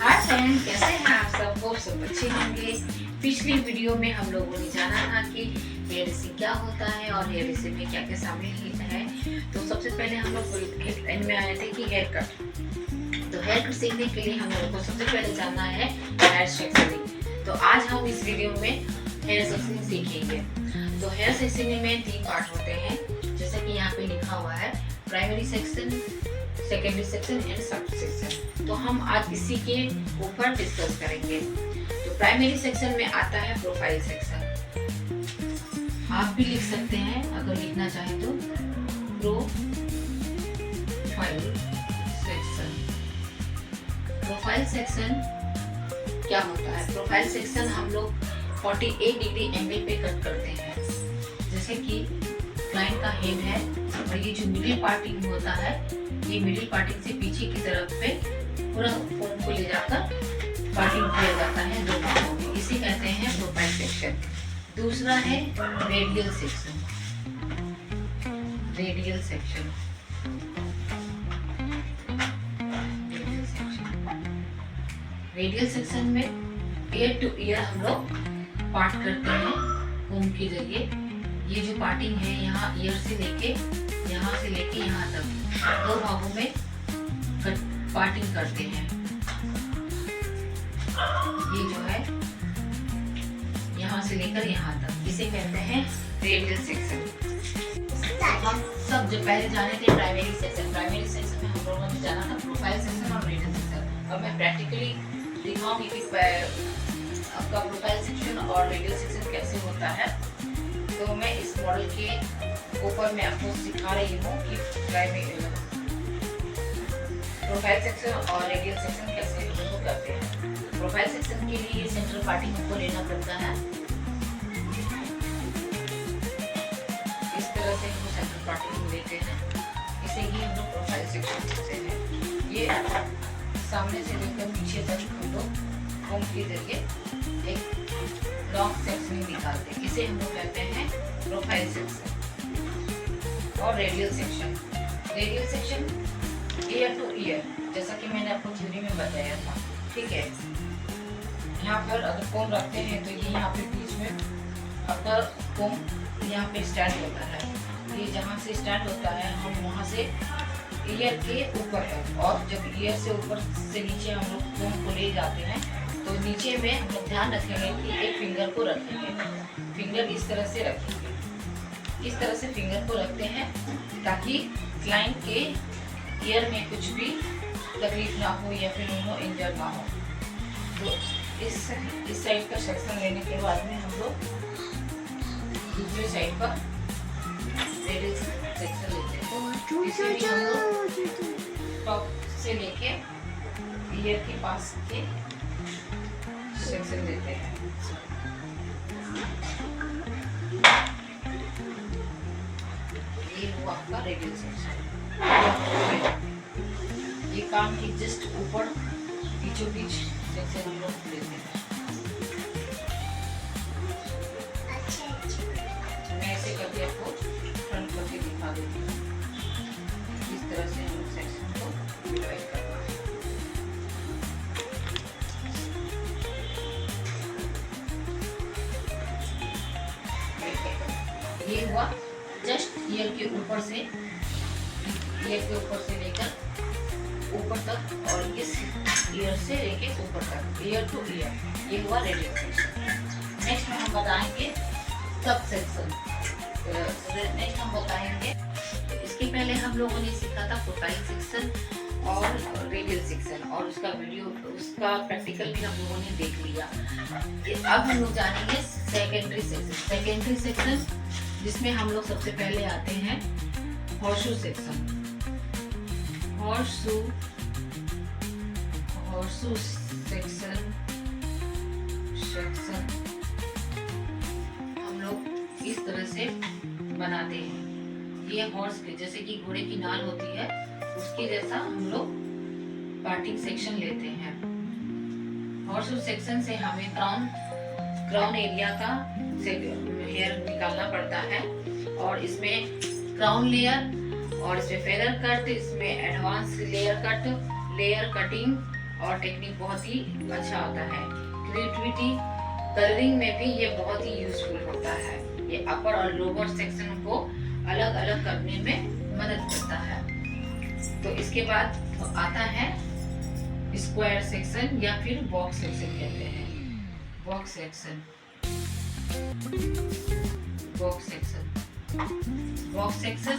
Hi friend, कैसे हैं आप सब अच्छे होंगे। पिछली वीडियो में हम लोगों ने जाना था कि हेयर ड्रेसिंग क्या होता है और हेयर ड्रेसिंग में क्या क्या शामिल है। तो सबसे पहले हम लोग एंड में आए थे कि हेयर कट। तो हेयर कट सीखने के लिए हम लोगों को सबसे पहले जानना है हेयर सेक्शनिंग। तो आज हम इस वीडियो में हेयर सेक्शनिंग सीखेंगे। तो हेयर सेक्शनिंग में 3 पार्ट होते हैं, जैसे कि यहाँ पे लिखा हुआ है primary section, secondary section and sub section. तो हम आज इसी के ऊपर डिस्कस करेंगे। तो प्राइमरी सेक्शन में आता है प्रोफाइल सेक्शन। आप भी लिख सकते हैं अगर लिखना चाहे तो, प्रोफाइल सेक्शन। प्रोफाइल सेक्शन क्या होता है? प्रोफाइल सेक्शन हम लोग 48 डिग्री एंगल पे कट करते हैं। जैसे कि क्लाइंट का हेड है और ये जो मिडिल पार्टिंग होता है, ये मिडिल पार्टिंग से पीछे की तरफ पे पूरा फोम को ले जाकर पार्टिंग किया जाता है 2 भागों में। इसे कहते हैं प्रोफाइल सेक्शन। दूसरा है radial section. Radial section, radial section में ईयर टू ईयर हम लोग पार्ट करते हैं फोम के जरिए। ये जो पार्टिंग है यहाँ ईयर से लेके यहाँ तक 2 भागों में पार्टिंग करते हैं। ये जो है यहाँ से लेकर यहाँ तक, इसे कहते हैं रेडियल सेक्शन। हम सब जो पहले जाने थे प्राइमरी सेक्शन। प्राइमरी सेक्शन में हम लोगों ने जाना था प्रोफाइल सेक्शन और रेडियल सेक्शन। अब मैं प्रैक्टिकली दिखाऊंगी कि आपका प्रोफाइल सेक्शन और रेडियल सेक्शन कैसे होता है। तो मैं इस मॉडल के ऊपर मैं आपको सिखा रही हूँ कि प्रोफाइल सेक्शन और रेडियल सेक्शन कैसे करते हैं। प्रोफाइल सेक्शन के लिए सेंट्रल पार्टिंग को लेना पड़ता है। इस तरह से हम सेंट्रल पार्टिंग लेते हैं, इसे ही हम लोग प्रोफाइल सेक्शन कहते हैं। ये सामने से लेकर पीछे तक हम लोग फोम के जरिए एक लॉन्ग सेक्शन निकालते हैं, इसे हम लोग कहते हैं प्रोफाइल सेक्शन। और radial section, radial section year to year, जैसा कि मैंने आपको थ्योरी में बताया था, ठीक है। यहाँ पर अगर फोम रखते हैं तो ये यहाँ पे बीच में आपका फोम यहाँ पे स्टैंड होता है। ये जहाँ से स्टैंड होता है हम वहाँ से ईयर के ऊपर है, और जब ईयर से ऊपर से नीचे हम लोग फोम को ले जाते हैं तो नीचे में हम लोग ध्यान रखेंगे कि एक फिंगर को रखेंगे। फिंगर इस तरह से रखेंगे, इस तरह से फिंगर को रखते हैं ताकि क्लाइंट के ईयर में कुछ भी तकलीफ ना हो या फिर उन्हों इंजर ना हो। तो इस साइड का सेक्शन लेने के बाद में हम लोग दूसरे साइड पर रेडियल सेक्शन लेते हैं। इसे भी हम लोग टॉप से लेके ईयर के पास के सेक्शन देते हैं। ये हुआ आपका रेडियल सेक्शन। ये काम की जस्ट ऊपर बीचों बीच सेक्शन हम लोग लेते हैं। मैं ऐसे करके आपको फ्रंट करके दिखा देती हूँ। इस तरह से हम लोग सेक्शन को डिवाइड करते हैं। ये हुआ जस्ट ईयर के ऊपर से लेकर ऊपर तक, और इस ईयर से लेके ऊपर तक, ईयर टू ईयर। ये हुआ रेडियल सेक्शन। नेक्स्ट में हम बताएंगे सब सेक्शन। नेक्स्ट हम बताएंगे, इसके पहले हम लोगों ने सीखा था प्रोफाइल सेक्शन और रेडियल सेक्शन, और उसका वीडियो, उसका प्रैक्टिकल भी हम लोगों ने देख लिया। अब हम लोग जानेंगे सेकेंडरी सेक्शन। सेकेंडरी सेक्शन जिसमें हम लोग सबसे पहले आते हैं हॉर्सशू सेक्शन। हॉर्सशू सेक्शन हम लोग इस तरह से बनाते हैं। ये हॉर्स के जैसे कि घोड़े की नाल होती है, उसके जैसा हम लोग पार्टिंग सेक्शन लेते हैं। हॉर्सशू सेक्शन से हमें क्राउन एरिया का हेयर निकालना पड़ता है, और इसमें क्राउन लेयर और इसमें फेदर कट, इसमें advance layer cut, layer cutting और टेक्निक बहुत ही अच्छा होता है। क्रिएटिविटी कलरिंग में भी ये बहुत ही यूजफुल होता है। ये अपर और लोअर सेक्शन को अलग अलग करने में मदद करता है। तो इसके बाद तो आता है स्क्वायर सेक्शन या फिर बॉक्स सेक्शन कहते हैं। Box section, box section, box section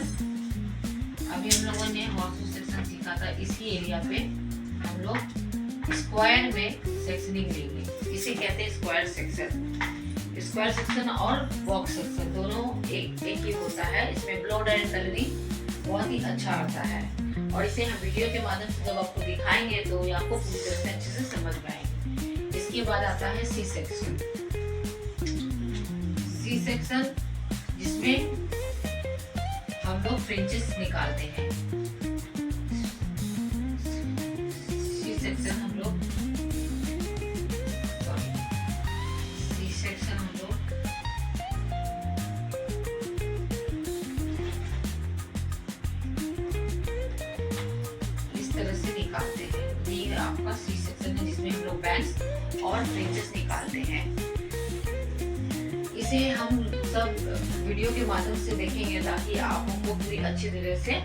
अभी हम लोगों ने हॉर्सो सेक्शन सीखा था। इसी एरिया पे हम लोग स्क्वायर में सेक्शनिंग लेंगे। इसे कहते हैं स्क्वायर सेक्शन। स्क्वायर सेक्शन और बॉक्स सेक्शन दोनों एक ही होता है। इसमें ब्लड एंड कलरिंग बहुत ही अच्छा आता है और इसे हम वीडियो के माध्यम से जब आपको दिखाएंगे तो ये आपको पूरी तरह से अच्छे से समझ में आएगी। इसके बाद आता है सी सेक्शन। सी सेक्शन जिसमें हम लोग फ्रिंजेस निकालते हैं। सी सेक्शन हम लोग इस तरह से निकालते हैं। ये आपका सी सेक्शन है जिसमें हम लोग बैंड्स और फ्रिंजेस निकालते हैं। इसे हम सब वीडियो के माध्यम से देखेंगे ताकि आपको पूरी अच्छी तरह से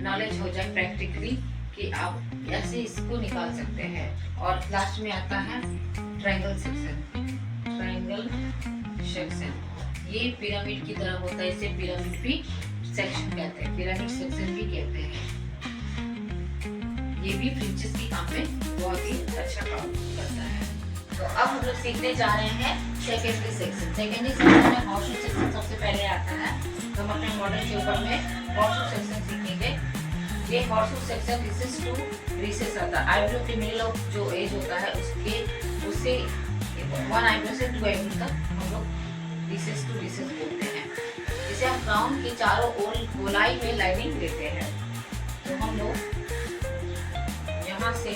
नॉलेज हो जाए प्रैक्टिकली कि आप ऐसे इसको निकाल सकते हैं। और लास्ट में आता है ट्रायंगल सेक्शन। ट्रायंगल सेक्शन ये पिरामिड की तरह होता है। इसे पिरामिड भी सेक्शन कहते हैं, पिरामिड सेक्शन भी कहते हैं। ये भी फ्रिंजेस की काम में बहुत ही अच्छा काम करता है। तो अब हम लोग सीखने जा रहे हैं सेकेंडरी सेक्शन। सेकेंडरी सेक्शन में हॉर्सो सेक्शन सबसे पहले आता है। तो हम अपने मॉडल के ऊपर में हॉर्सो सेक्शन सीखेंगे। ये हॉर्सो सेक्शन रिसेस टू रिसेस आता है। आईब्रो के मिडिल ऑफ जो एज होता है उससे 1 आईब्रो से 2 आईब्रो तक हम लोग रिसेस टू रिसेस बोलते हैं। इसे हम क्राउन के चारों ओर गोलाई में लाइनिंग देते हैं। तो हम लोग यहाँ से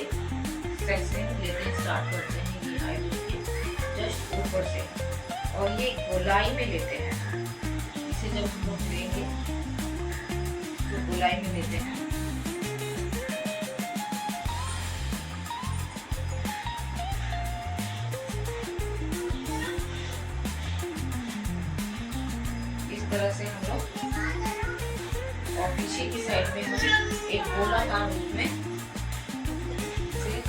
सेक्शनिंग लेते स्टार्ट करते हैं। ये आईब्रो के जस्ट ऊपर से और ये गोलाई में लेते हैं। इसे जब हम लोग लेंगे तो गोलाई में लेते हैं। इस तरह से हम लोग और पीछे की साइड में हम एक गोलाकार रूप में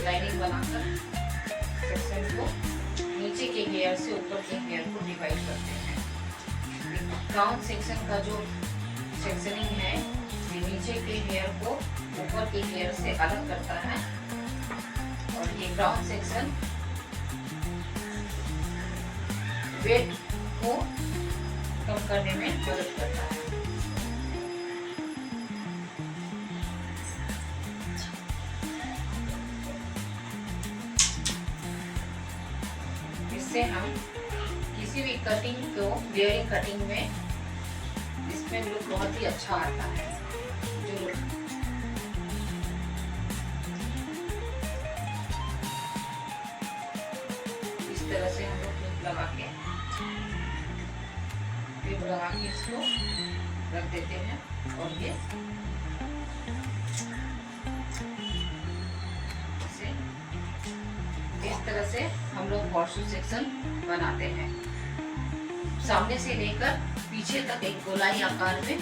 लाइनिंग बनाकर सेक्शन को नीचे के हेयर से ऊपर के हेयर को डिवाइड करते हैं। क्राउन सेक्शन का जो सेक्शनिंग है ये नीचे के हेयर को ऊपर के हेयर से अलग करता है और ये क्राउन सेक्शन वेट को कम करने में मदद करता है। इससे हम किसी भी कटिंग को लेयरिंग कटिंग में इसमें लुक बहुत ही अच्छा आता है। जो इस तरह से हम लोग क्लिप लगा के इसको रख देते हैं और ये इस तरह से हम लोग हॉर्सो सेक्शन बनाते हैं। सामने से लेकर पीछे तक एक गोलाई आकार में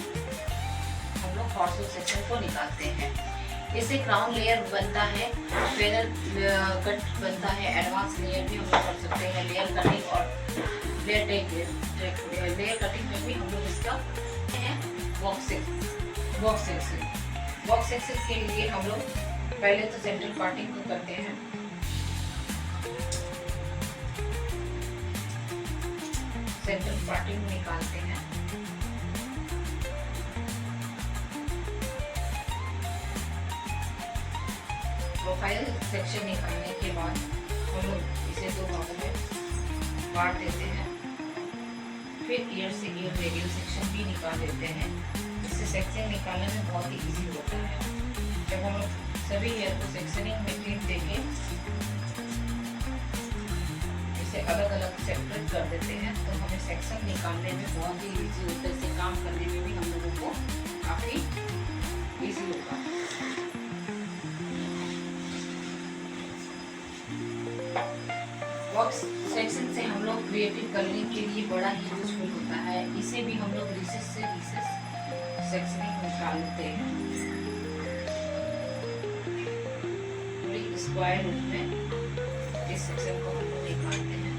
हम लोग हॉर्सो सेक्शन को निकालते हैं। इससे क्राउन लेयर बनता है, फेदर कट बनता है, एडवांस लेयर भी हम लोग कर सकते हैं। लेयर कटिंग और लेयर कटिंग में भी हम लोग इसका बॉक्स सेक्शन के लिए हम लोग पहले तो सेंट्रल पार्टिंग को करते हैं। सेंट्रल पार्टिंग निकालते हैं। प्रोफाइल सेक्शन निकालने के बाद हम लोग इसे 2 भागों में बांट देते हैं। फिर ईयर से ईयर रेडियल सेक्शन भी निकाल देते हैं। इससे सेक्शन निकालने में बहुत ही इजी होता है। जब हम लोग सभी ईयर को सेक्शनिंग में क्लिप देंगे, इसे अलग अलग सेपरेट कर देते हैं तो हमें सेक्शन निकालने में बहुत ही इजी होता है। इससे काम करने में भी हम लोगों को काफ़ी इजी होगा। बॉक्स सेक्शन से हम लोग क्रिएटिव कलरिंग के लिए बड़ा ही यूजफुल होता है। इसे भी हम लोग रिसेस से रिसेस सेक्शनिंग निकालते हैं। पूरी स्क्वायर रूप में इस सेक्शन को हम लोग निकालते हैं।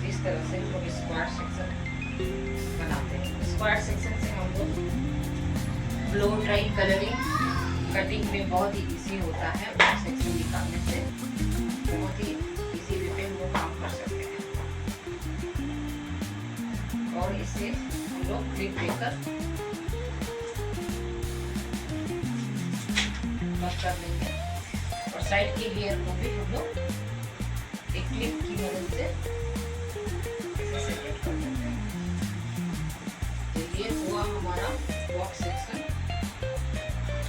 इस तरह से हम लोग स्क्वायर सेक्शन बनाते हैं। स्क्वायर सेक्शन से हम लोग ब्लो ड्राई कलरिंग कटिंग में बहुत ही इजी होता है। सेक्शन निकालने से बहुत ही इजी वे पे हम लोग काम कर सकते हैं। और इसे हम लोग क्लिप देकर कट कर लेंगे। और साइड के लेयर को भी हम लोग एक क्लिप की मदद से सेपरेट कर देते हैं। तो ये हुआ हमारा बॉक्स सेक्शन,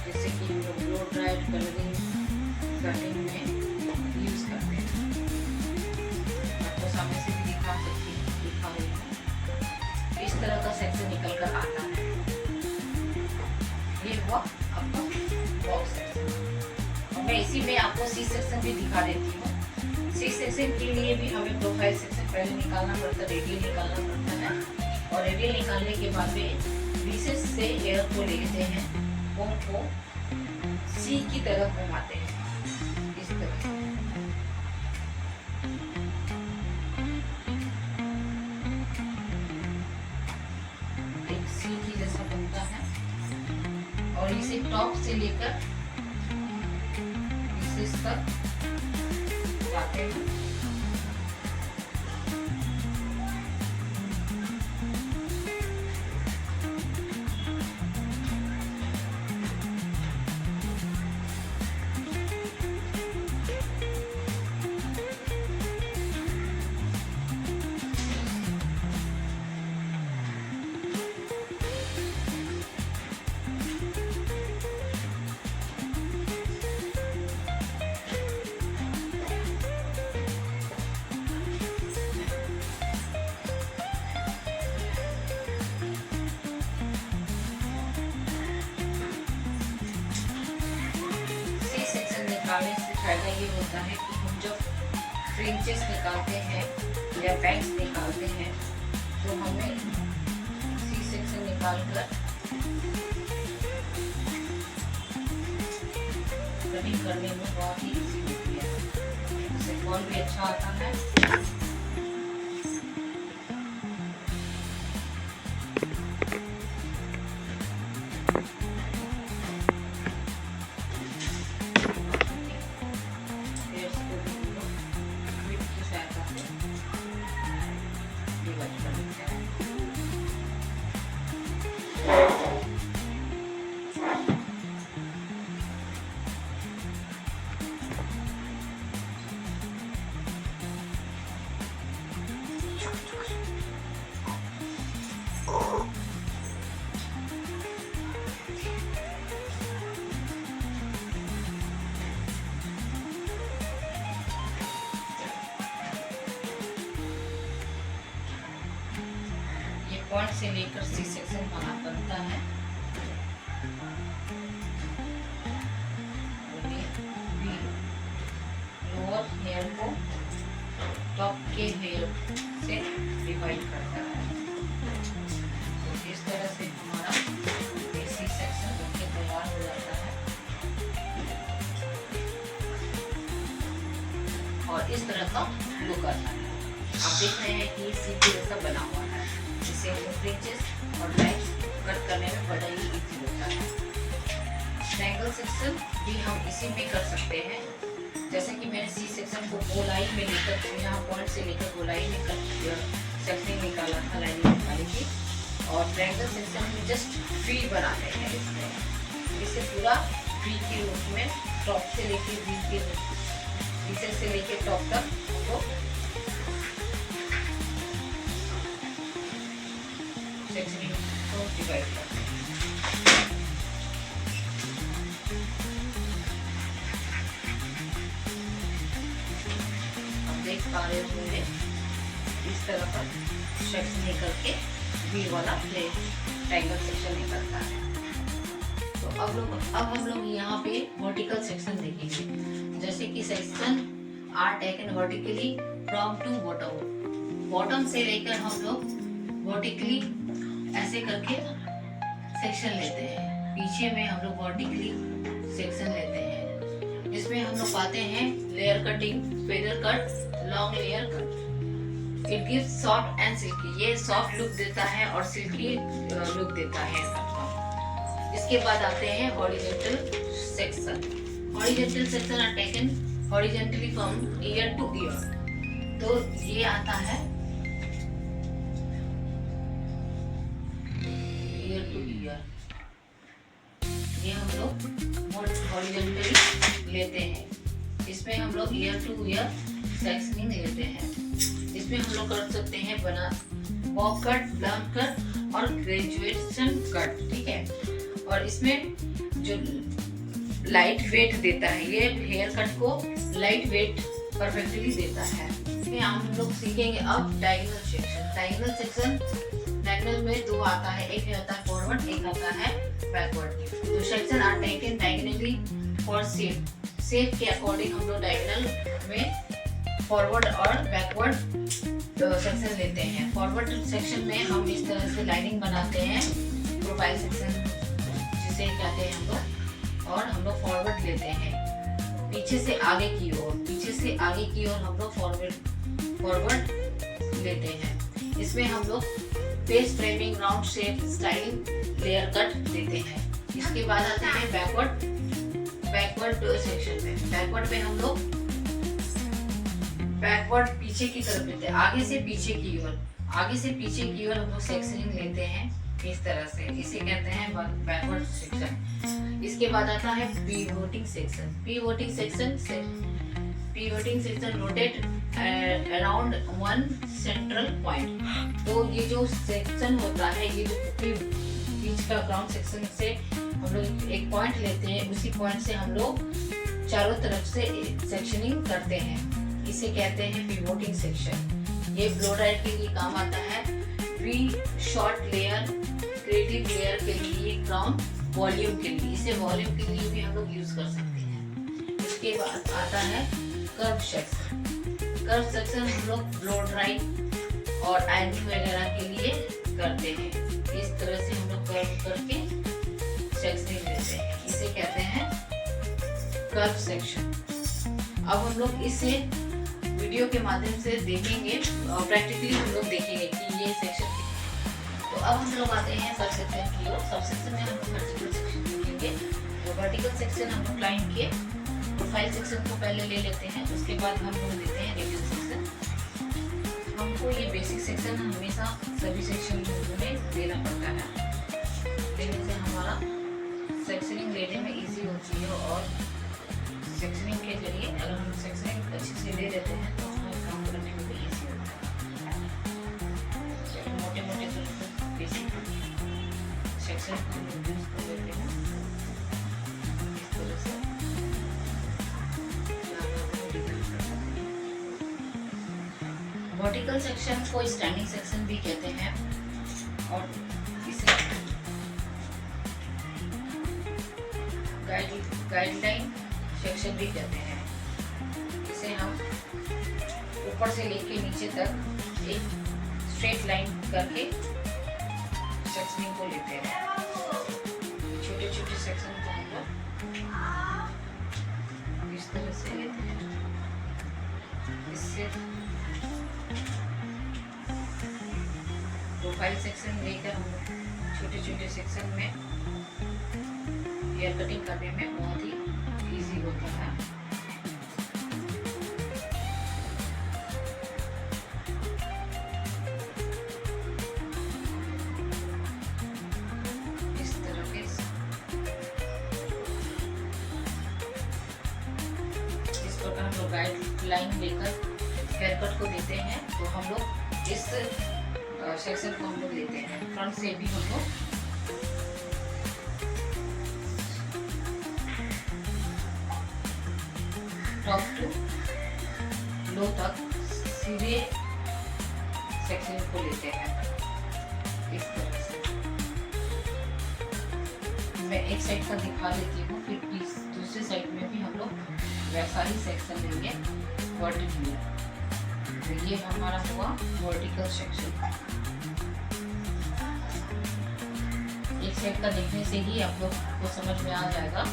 जैसे कि हम लोग ब्लो ड्राई कलरिंग कटिंग में यूज करते हैं। आपको सामने से भी दिखा रही हूँ। इस तरह का सेक्शन निकल कर आता है। ये हुआ आपका बॉक्स सेक्शन। और मैं इसी में आपको सी सेक्शन भी दिखा देती हूँ। सी सेक्शन के लिए भी हमें प्रोफाइल सेक्शन पहले निकालना पड़ता है, रेडियल निकालना पड़ता है। और रेडियल निकालने के बाद में रिसेस से एयर को लेते हैं, कोन को सी की तरफ घुमाते हैं इस तरह से। एक सी की जैसा बनता है। और इसे टॉप से लेकर रिसेस तक जाते हैं। निकालने से फायदा ये होता है कि हम जब फ्रिंचेस निकालते हैं या बैंग्स निकालते हैं तो हमें सी सेक्शन निकाल कर कटिंग करने में बहुत ही इजी होती है। इससे फॉल भी अच्छा आता है। पॉइंट से लेकर सी सेक्शन बनता है। लोअर हेयर को टॉप के हेयर से डिवाइड करता है। तो इस तरह से हमारा सी सेक्शन बनके तैयार हो जाता है। और इस तरह का लुक आता है। आप देख रहे हैं कि सी के जैसा बना हुआ है, जिससे फ्रिंचेस और लाइन्स कट करने में बड़ा ही इजी होता है। ट्रायंगल सेक्शन भी हम इसी में कर सकते हैं। जैसे कि मैंने सी सेक्शन को गोलाई में लेकर यहाँ पॉइंट से लेकर गोलाई में सेक्शन निकाला था, लाइनिंग निकाली थी। और ट्रायंगल सेक्शन में जस्ट फ्री बनाते हैं इसमें। इसे पूरा फ्री के रूप में टॉप से लेकर वी के नीचे से लेकर टॉप तक तो सेक्शनिंग को डिवाइड करते हैं। आप देख पा रहे होंगे इस तरह का सेक्शन निकल के वी वाला ट्रायंगल सेक्शन निकलता है। तो अब हम लोग यहाँ पे वर्टिकल सेक्शन देखेंगे। जैसे कि section are taken vertically from to bottom से लेकर हम लोग वर्टिकली ऐसे करके सेक्शन लेते हैं। पीछे में हम लोग वर्टिकली सेक्शन लेते हैं। इसमें हम लोग पाते हैं layer cutting, feather cut, long layer cut. It gives soft and silkie. ये सॉफ्ट लुक देता है और सिल्की लुक देता है सबका। इसके बाद आते हैं horizontal section. Horizontal section are taken horizontally from ear to ear. तो ये आता है ईयर टू ईयर। ये हम लोग हॉरिजॉन्टली लेते हैं। इसमें हम लोग ईयर टू ईयर सेक्शनिंग लेते हैं। इसमें हम लोग कर सकते हैं बना बॉब कट, ब्लंट कट और ग्रेजुएशन कट, ठीक है। और इसमें जो लाइट वेट देता है, ये हेयर कट को लाइट वेट परफेक्टली देता है। इसमें हम लोग सीखेंगे अब डायगोनल सेक्शन। डायगोनल में दो आता है, एक आता है फॉरवर्ड, एक आता है बैकवर्ड। तो section are taken diagonally for shape के अकॉर्डिंग हम लोग डायगोनल में फॉरवर्ड और बैकवर्ड सेक्शन लेते हैं। फॉरवर्ड सेक्शन में हम इस तरह से लाइनिंग बनाते हैं, प्रोफाइल सेक्शन जिसे कहते हैं हम लोग, और हम लोग फॉरवर्ड लेते हैं पीछे से आगे की ओर हम लोग फॉरवर्ड लेते हैं। इसमें हम लोग face framing, round shape, styling, layer cut देते हैं। इसके बाद आते हैं बैकवर्ड सेक्शन में। बैकवर्ड में हम लोग बैकवर्ड पीछे की तरफ लेते हैं, आगे से पीछे की ओर हम लोग सेक्शनिंग लेते हैं इस तरह से। इसे कहते हैं बैकवर्ड सेक्शन। इसके बाद आता है pivoting section rotate around one central point. तो ये जो सेक्शन होता है, ये जो बीच का ग्राउंड सेक्शन से हम लोग एक पॉइंट लेते हैं, उसी पॉइंट से हम लोग चारों तरफ से सेक्शनिंग करते हैं। इसे कहते हैं पिवोटिंग सेक्शन। ये ब्लो ड्रायर के लिए काम आता है, V short layer, creative layer के लिए, क्राउन वॉल्यूम के लिए। इसे वॉल्यूम के लिए भी हम लोग यूज कर सकते हैं। इसके बाद आता है कर्व सेक्शन हम लोग ब्लो ड्राई और आयरनिंग वगैरह के लिए करते हैं। इस तरह से हम लोग कर्व करके सेक्शनिंग देते हैं। इसे कहते हैं कर्व सेक्शन। अब हम लोग इसे वीडियो के माध्यम से देखेंगे और प्रैक्टिकली हम लोग देखेंगे कि ये सेक्शन। तो अब हम लोग आते हैं सब सेक्शन की ओर। सब सेक्शन में हम लोग वर्टिकल सेक्शन देखेंगे। तो वर्टिकल सेक्शन हम लोग लाइन के प्रोफाइल सेक्शन को पहले ले लेते हैं, उसके बाद हम लोग लेते हैं रेडियल सेक्शन। हमको ये बेसिक सेक्शन हमेशा सभी सेक्शन में देना पड़ता है, लेने से हमारा सेक्शनिंग लेने में ईजी होती है। और सेक्शनिंग के जरिए अगर हम सेक्शनिंग अच्छे से ले लेते हैं तो हमें काम करने में भी ईजी होता है। मोटे बेसिक सेक्शन को हम यूज कर लेते हैं इस तरह से। वर्टिकल सेक्शन को स्टैंडिंग सेक्शन भी कहते हैं और इसे गाइडलाइन सेक्शन भी कहते हैं। इसे हम ऊपर से लेके नीचे तक एक स्ट्रेट लाइन करके सेक्शनिंग को लेते हैं। छोटे छोटे सेक्शन को हम लोग इस तरह से लेते हैं। इससे प्रोफाइल सेक्शन लेकर हम छोटे छोटे सेक्शन में हेयर कटिंग करने में बहुत ही इजी होता है। इस तरह के इस प्रकार हम लोग गाइडलाइन लेकर हेयर कट को देते हैं। तो हम लोग इस सेक्शन को हम लोग लेते हैं। फ्रंट से भी हम लोग टॉप टू लो तक सीधे सेक्शन को लेते हैं। इस तरह से मैं एक साइड का दिखा देती हूँ, फिर दूसरी साइड में भी हम लोग वैसा ही सेक्शन लेंगे वर्टिकली। तो ये हमारा हुआ वर्टिकल सेक्शन। एक साइड का देखने से ही आप लोग को समझ में आ जाएगा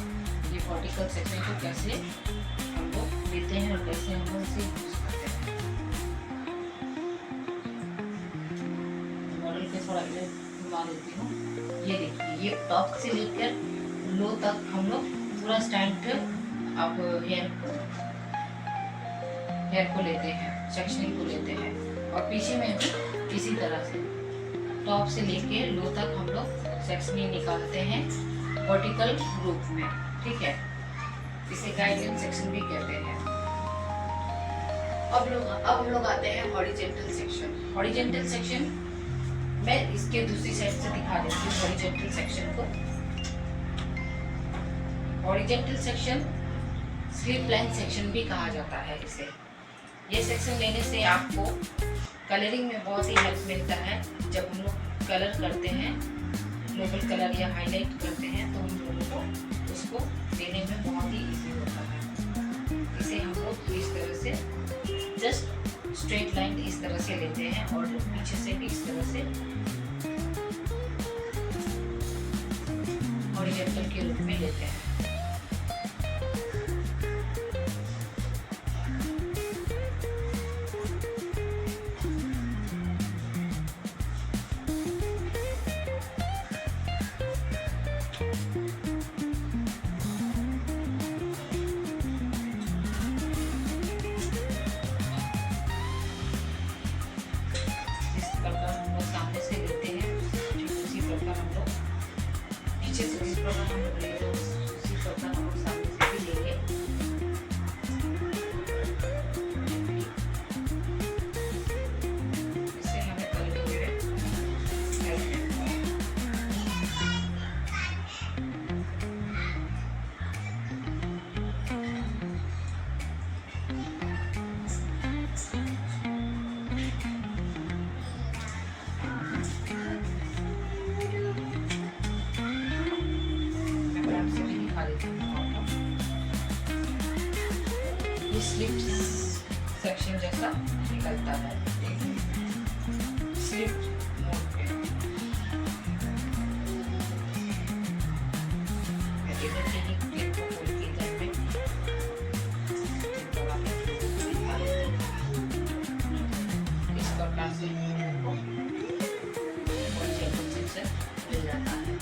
ये वर्टिकल सेक्शन को कैसे हम लोग लेते हैं और कैसे हम लोग इसे यूज करते हैं। मॉडल पे थोड़ा इधर घुमा देती हूँ। ये देखिए, ये टॉप से लेकर लो तक हम लोग पूरा स्टैंड पे आप हेयर को लेते हैं, सेक्शनिंग को लेते हैं। और पीछे में भी इसी तरह से टॉप से लेके लो तक हम लोग सेक्शनिंग निकालते हैं वर्टिकल रूप में, ठीक है। इसे गाइडलाइन सेक्शन भी कहते हैं। अब हम लोग आते हैं हॉरिजॉन्टल सेक्शन। हॉरिजॉन्टल सेक्शन मैं इसके दूसरी साइड से दिखा देती हूँ। हॉरिजॉन्टल सेक्शन को horizontal section slip line section भी कहा जाता है इसे। ये सेक्शन लेने से आपको कलरिंग में बहुत ही हेल्प मिलता है। जब हम लोग कलर करते हैं, ग्लोबल कलर या हाईलाइट करते हैं, तो हम लोगों को उसको देने में बहुत ही इजी होता है। इसे हम लोग इस तरह से जस्ट स्ट्रेट लाइन इस तरह से लेते हैं और पीछे से भी इस तरह से हॉरिजॉन्टल के रूप में लेते हैं। स्लिप सेक्शन जैसा निकलता है स्लिप मोड पे। इधर से ही क्लिप को खोल के इधर पे इस प्रकार से मिल जाता है।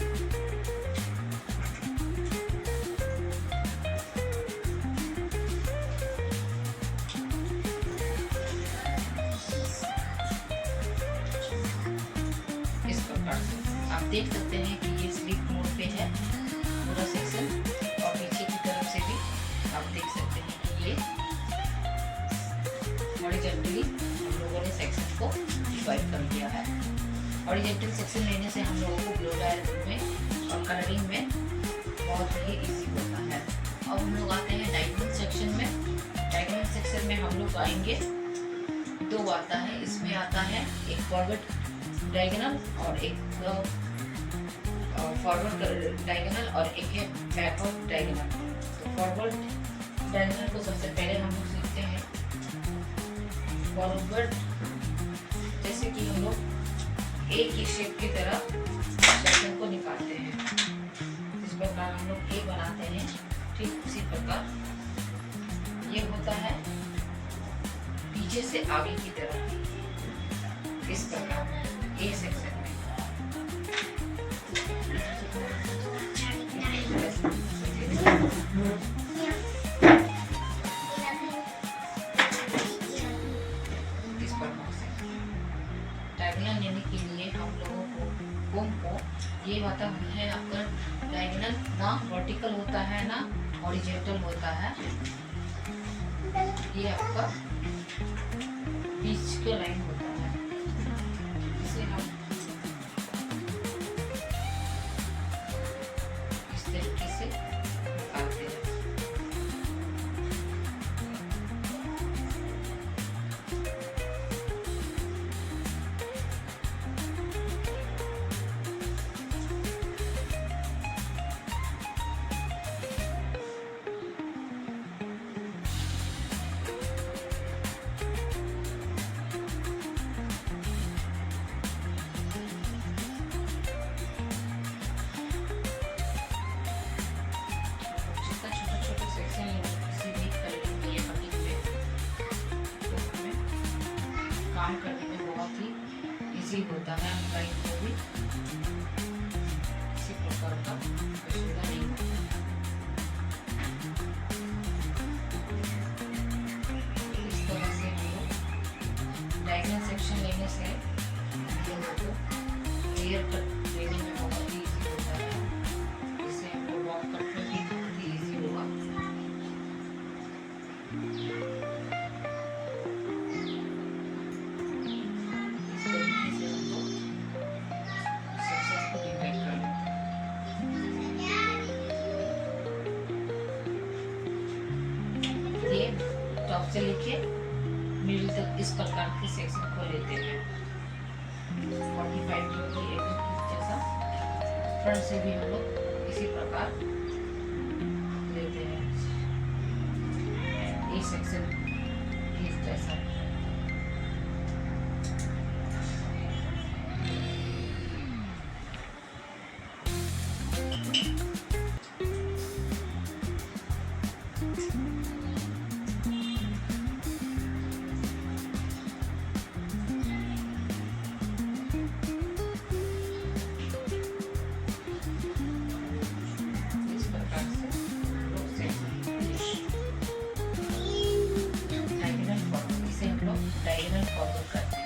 आप देख सकते हैं कि ये स्लिप मोड पे है पूरा सेक्शन, और नीचे की तरफ से भी आप देख सकते हैं कि ये हॉरिजॉन्टली हम लोगों ने सेक्शन को डिवाइड कर दिया है। हॉरिजॉन्टल सेक्शन लेने से हम लोगों को ग्लो डायरेक्ट में और कलरिंग में बहुत ही इजी होता है। अब हम लोग आते हैं डायगोनल सेक्शन में। डायगोनल सेक्शन में हम लोग आएंगे, दो आता है। इसमें आता है एक फॉरवर्ड डायगोनल और एक फॉरवर्ड डायगोनल और एक है बैकवर्ड डायगोनल। तो फॉरवर्ड डायगोनल को सबसे पहले हम लोग सीखते हैं। फॉरवर्ड जैसे कि हम लोग एक ही शेप की तरह सेक्शन को निकालते हैं। इस प्रकार हम लोग ए बनाते हैं, ठीक उसी प्रकार ये होता है पीछे से आगे की तरफ। इस प्रकार ए सेक्शन में इस प्रकार से डायगोनल लेने के लिए हम लोगों को कोम को ये होता है आपका डायगोनल ना वर्टिकल होता है ना हॉरिजॉन्टल होता है। ये आपका बीच का लाइन होता है। इसे हम इस तरीके से निकालते हैं। रिसीव होता है, क्लाइंट को भी किसी प्रकार का असुविधा नहीं होता। इस तरह से डायगोनल सेक्शन लेने से क्लियर कट लेने में बहुत ही ईजी होता है। इससे हमको वॉक कट में भी बहुत ही ईजी होगा। इस तरीके से हमको सेक्शन को डिवाइड कर लेते हैं। ये टॉप से लेके मिडिल तक इस प्रकार के सेक्शन को लेते हैं। 45 डिग्री एकदम जैसा फ्रंट से भी हम लोग इसी प्रकार लेते हैं। ये सेक्शन इस जैसा डायगोनल फॉरवर्ड करते हैं।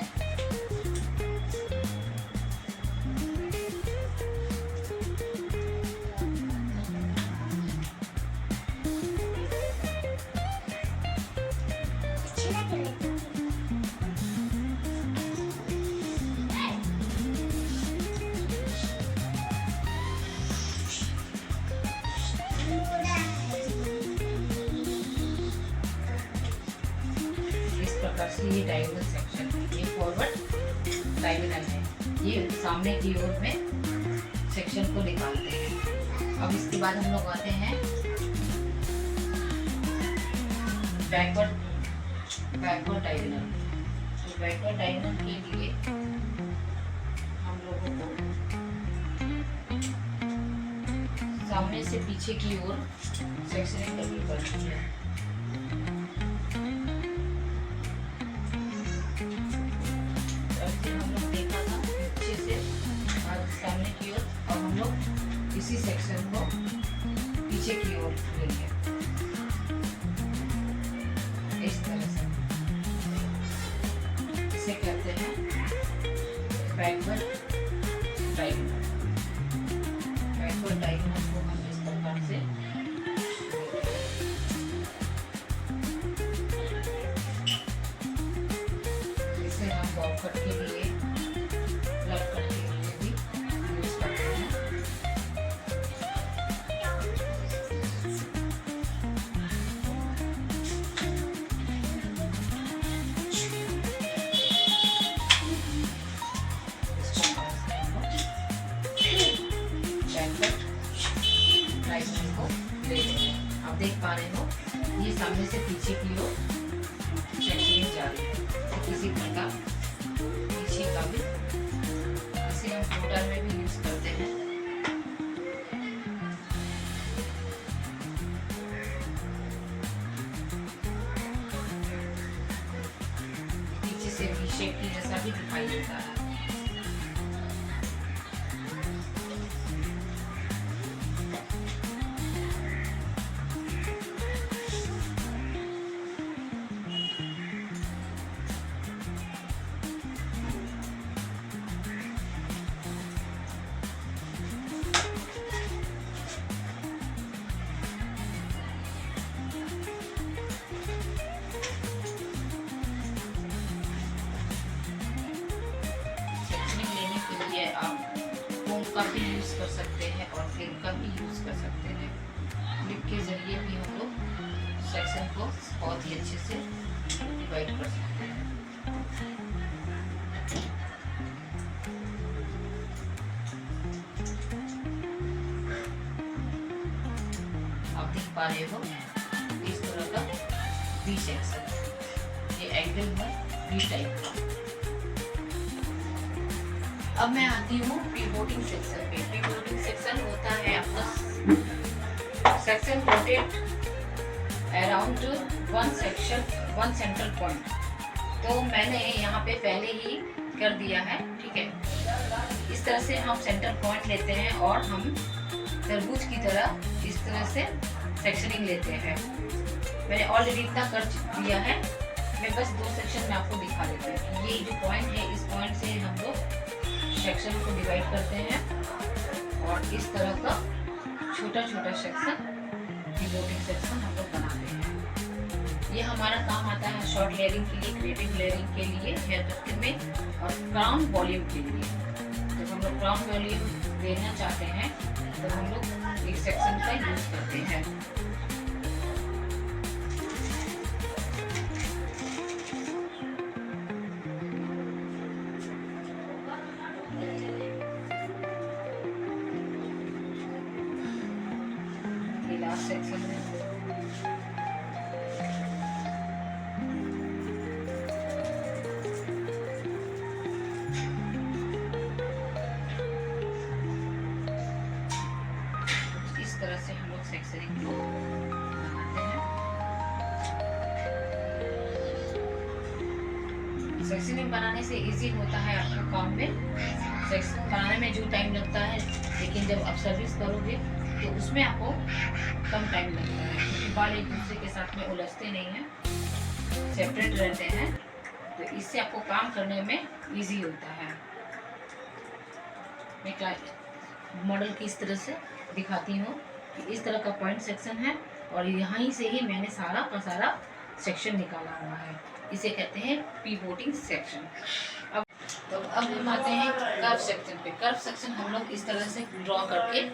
प्रकार से ये डायगोनल सेक्शन, ये फॉरवर्ड डायगोनल है, ये सामने की ओर में सेक्शन को निकालते हैं। अब इसके बाद हम लोग आते हैं बैकवर्ड डायगोनल। तो बैकवर्ड डायगोनल के लिए हम लोगों को सामने से पीछे की ओर सेक्शनिंग करनी पड़ती है। सामने की ओर और हम लोग इसी सेक्शन को पीछे की ओर लेंगे इस तरह से। इसे कहते हैं बैकवर्ड डायगोनल। बैकवर्ड डायगोनल को हम इस प्रकार से इसे हम बॉब कट के लिए, फ्लैट कट के लिए भी यूज करते हैं। आप देख पा रहे हो ये सामने से पीछे की ओर सेक्शनिंग जा रही है। किसी प्रकार पीछे का भी इसे हम फ्लोटर में भी यूज करते हैं। पीछे से वी शेप की जैसा भी दिखाई देता है। आप फोम का भी यूज कर सकते हैं और फिल्म का भी यूज कर सकते हैं। क्लिप के जरिए भी हम लोग सेक्शन को बहुत ही अच्छे से डिवाइड कर सकते हैं। आप देख पा रहे हो इस तरह का वी सेक्शन, ये एंगल है वी टाइप का। अब मैं आती हूँ पिवोटिंग सेक्शन पे। पिवोटिंग सेक्शन होता है आपका section rotate around one central point. तो मैंने यहाँ पे पहले ही कर दिया है, ठीक है। इस तरह से हम सेंटर पॉइंट लेते हैं और हम तरबूज की तरह इस तरह से सेक्शनिंग लेते हैं। मैंने ऑलरेडी इतना कर दिया है, मैं बस 2 सेक्शन में आपको दिखा देती हूँ। ये जो पॉइंट है, इस पॉइंट से हम लोग सेक्शन को डिवाइड करते हैं और इस तरह का छोटा छोटा सेक्शन, डिवोटिंग सेक्शन हम लोग बनाते हैं। ये हमारा काम आता है शॉर्ट लेयरिंग के लिए, क्रिएटिव लेयरिंग के लिए, हेयर कट में और क्राउन वॉल्यूम के लिए। जब हम लोग क्राउन वॉल्यूम देना चाहते हैं तो हम लोग एक सेक्शन का यूज करते हैं। ये लास्ट सेक्शन है। इस तरह से हम लोग सेक्शनिंग को बनाते हैं। सेक्शनिंग बनाने से इजी होता है आपको काम में। सेक्शन बनाने में जो टाइम लगता है, लेकिन जब आप सर्विस करोगे तो उसमें आपको कम टाइम लगता है, क्योंकि बाल एक दूसरे के साथ में उलझते नहीं हैं, सेपरेट रहते हैं, तो इससे आपको काम करने में इजी होता है। मैं मॉडल की इस तरह से दिखाती हूँ कि इस तरह का पॉइंट सेक्शन है और यहीं से ही मैंने सारा का सारा सेक्शन निकाला हुआ है। इसे कहते हैं पिवोटिंग सेक्शन। अब हम आते हैं कर्व सेक्शन पे। कर्व सेक्शन हम लोग इस तरह से ड्रॉ करके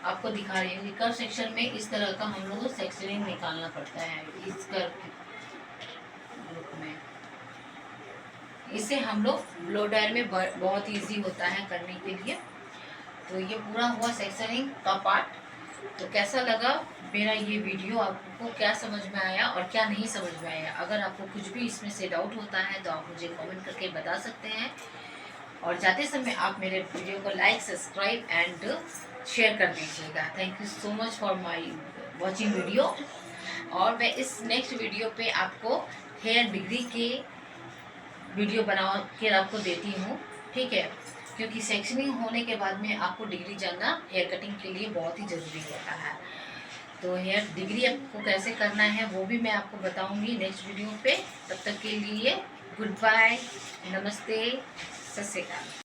आपको दिखा रही हूँ। कर्व सेक्शन में इस तरह का हम लोग को सेक्शनिंग निकालना पड़ता है इस कर्व के रूप में। इसे हम लोग ब्लो ड्रायर में बहुत ईजी होता है करने के लिए। तो ये पूरा हुआ सेक्शनिंग का पार्ट। तो कैसा लगा मेरा ये वीडियो, आपको क्या समझ में आया और क्या नहीं समझ में आया? अगर आपको कुछ भी इसमें से डाउट होता है तो आप मुझे कमेंट करके बता सकते हैं। और जाते समय आप मेरे वीडियो को लाइक, सब्सक्राइब एंड शेयर कर दीजिएगा। Thank you so much for my watching video. और मैं इस नेक्स्ट वीडियो पे आपको हेयर डिग्री के वीडियो बना के आपको देती हूँ, ठीक है, क्योंकि सेक्शनिंग होने के बाद में आपको डिग्री जानना हेयर कटिंग के लिए बहुत ही ज़रूरी होता है। तो हेयर डिग्री आपको कैसे करना है वो भी मैं आपको बताऊंगी नेक्स्ट वीडियो पे। तब तक के लिए गुड बाय, नमस्ते, सत श्री अकाल।